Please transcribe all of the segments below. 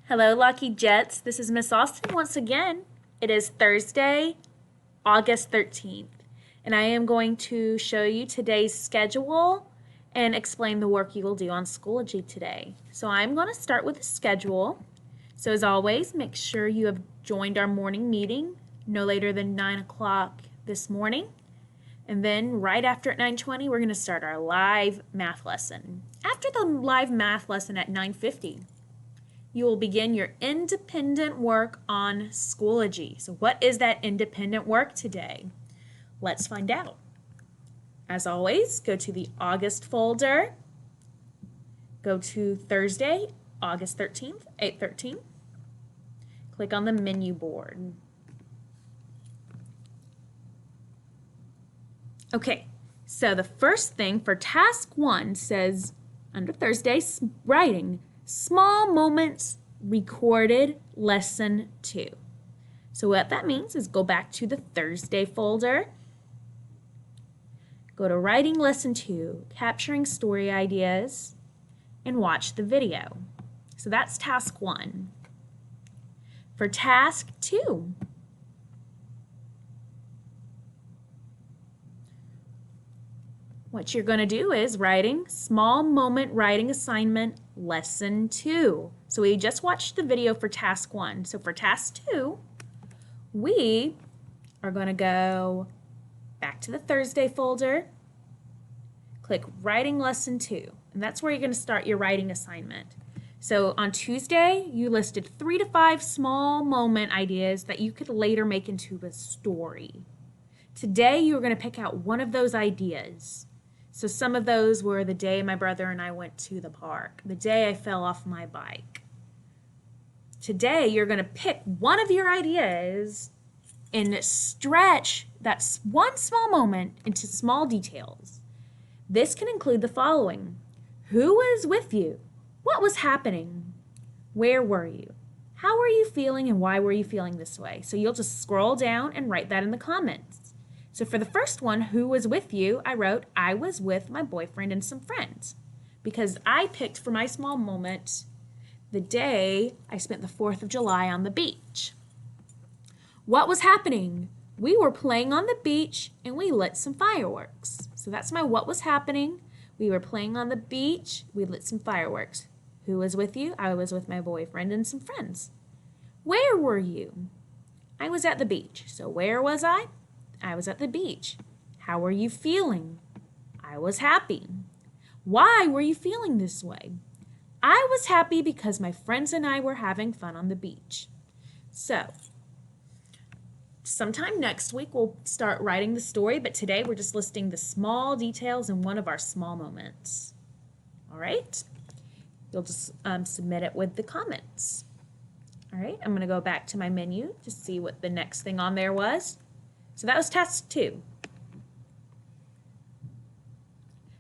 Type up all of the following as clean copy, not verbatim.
Hello, Lucky Jets. This is Miss Austin once again. It is Thursday, August 13th, and I am going to show you today's schedule and explain the work you will do on Schoology today. So I'm going to start with the schedule. So as always, make sure you have joined our morning meeting no later than 9 o'clock this morning. And then right after at 9:20, we're going to start our live math lesson. After the live math lesson at 9:50, you will begin your independent work on Schoology. So what is that independent work today? Let's find out. As always, go to the August folder. Go to Thursday, August 13th, 8:13. Click on the menu board. Okay, so the first thing for task 1 says, under Thursday, writing, small moments recorded lesson 2. So what that means is go back to the Thursday folder, go to writing lesson 2, capturing story ideas, and watch the video. So that's task 1. For task 2, what you're going to do is writing small moment writing assignment lesson 2. So we just watched the video for task 1. So for task 2, we are going to go back to the Thursday folder, click writing lesson 2, and that's where you're going to start your writing assignment. So on Tuesday, you listed 3 to 5 small moment ideas that you could later make into a story. Today, you're going to pick out one of those ideas. So some of those were the day my brother and I went to the park, the day I fell off my bike. Today, you're going to pick one of your ideas and stretch that one small moment into small details. This can include the following: who was with you? What was happening? Where were you? How were you feeling and why were you feeling this way? So you'll just scroll down and write that in the comments. So for the first one, who was with you, I wrote, I was with my boyfriend and some friends, because I picked for my small moment the day I spent the 4th of July on the beach. What was happening? We were playing on the beach and we lit some fireworks. So that's my what was happening. We were playing on the beach, we lit some fireworks. Who was with you? I was with my boyfriend and some friends. Where were you? I was at the beach. So where was I? I was at the beach. How were you feeling? I was happy. Why were you feeling this way? I was happy because my friends and I were having fun on the beach. So, sometime next week we'll start writing the story, but today we're just listing the small details in one of our small moments. All right? You'll just submit it with the comments. All right, I'm going to go back to my menu to see what the next thing on there was. So that was task 2.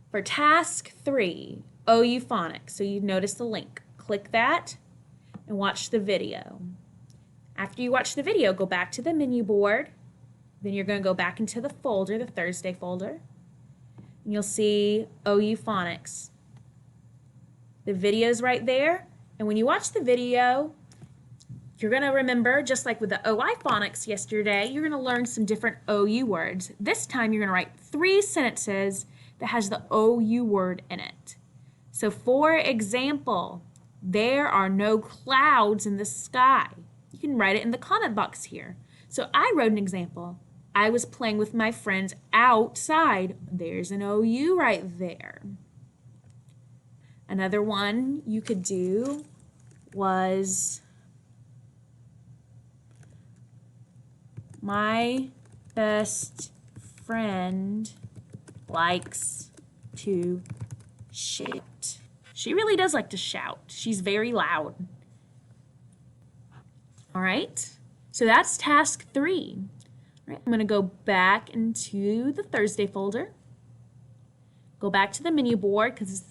For task 3, OU Phonics, so you notice the link. Click that and watch the video. After you watch the video, go back to the menu board. Then you're going to go back into the folder, the Thursday folder. And you'll see OU Phonics. The video's right there. And when you watch the video, you're going to remember, just like with the OI Phonics yesterday, you're going to learn some different OU words. This time you're going to write 3 sentences that has the OU word in it. So for example, there are no clouds in the sky. You can write it in the comment box here. So I wrote an example. I was playing with my friends outside. There's an OU right there. Another one you could do was, my best friend likes to shout. She really does like to shout. She's very loud. All right, so that's task 3. All right, I'm going to go back into the Thursday folder. Go back to the menu board, because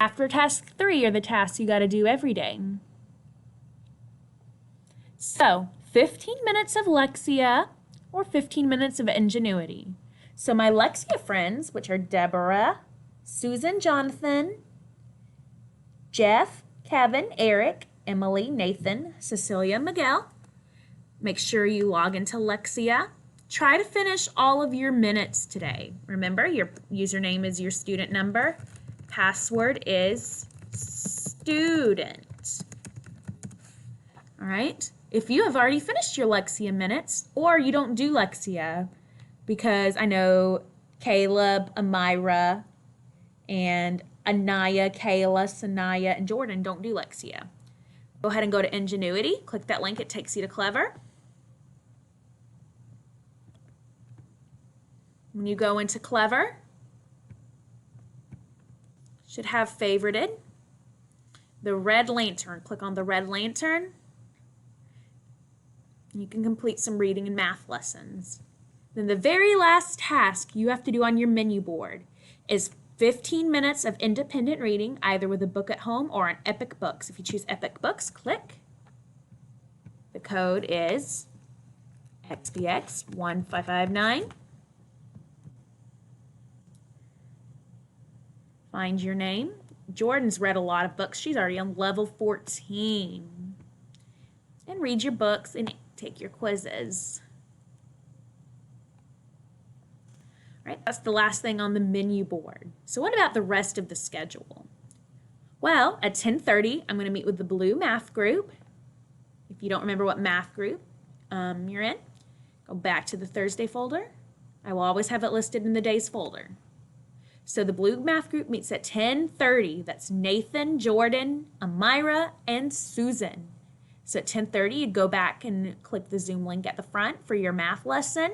after task 3 are the tasks you got to do every day. So 15 minutes of Lexia or 15 minutes of Ingenuity. So my Lexia friends, which are Deborah, Susan, Jonathan, Jeff, Kevin, Eric, Emily, Nathan, Cecilia, Miguel. Make sure you log into Lexia. Try to finish all of your minutes today. Remember, your username is your student number. Password is student. All right. If you have already finished your Lexia minutes, or you don't do Lexia, because I know Caleb, Amira, and Anaya, Kayla, Sanaya, and Jordan don't do Lexia. Go ahead and go to Ingenuity. Click that link. It takes you to Clever. When you go into Clever, should have favorited the red lantern. Click on the red lantern. You can complete some reading and math lessons. Then the very last task you have to do on your menu board is 15 minutes of independent reading, either with a book at home or on Epic Books. If you choose Epic Books, click. The code is XBX1559. Find your name. Jordan's read a lot of books. She's already on level 14. And read your books and take your quizzes. All right, that's the last thing on the menu board. So what about the rest of the schedule? Well, at 10:30, I'm going to meet with the blue math group. If you don't remember what math group you're in, go back to the Thursday folder. I will always have it listed in the days folder. So the blue math group meets at 10:30. That's Nathan, Jordan, Amira, and Susan. So at 10:30, you'd go back and click the Zoom link at the front for your math lesson.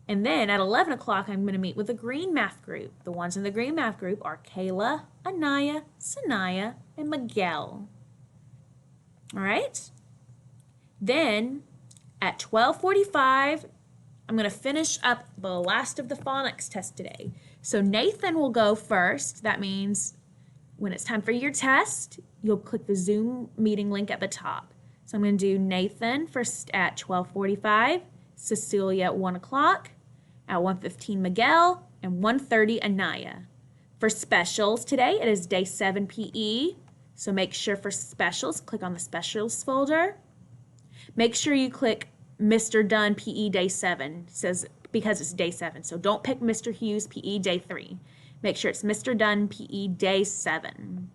And then at 11 o'clock, I'm going to meet with the green math group. The ones in the green math group are Kayla, Anaya, Sanaya, and Miguel. All right? Then at 12:45, I'm going to finish up the last of the phonics test today. So Nathan will go first. That means when it's time for your test, you'll click the Zoom meeting link at the top. So I'm going to do Nathan first at 12:45, Cecilia at 1 o'clock, at 1:15 Miguel, and 1:30 Anaya. For specials today, it is day 7 PE. So make sure for specials, click on the specials folder. Make sure you click Mr. Dunn PE day 7. It says because it's day 7. So don't pick Mr. Hughes PE day 3. Make sure it's Mr. Dunn PE day 7.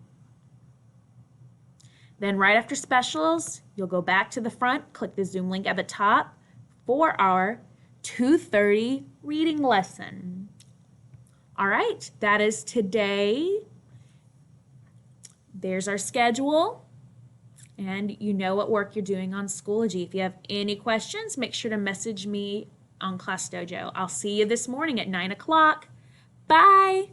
Then right after specials, you'll go back to the front, click the Zoom link at the top for our 2:30 reading lesson. All right, that is today. There's our schedule. And you know what work you're doing on Schoology. If you have any questions, make sure to message me on Class Dojo. I'll see you this morning at 9 o'clock. Bye.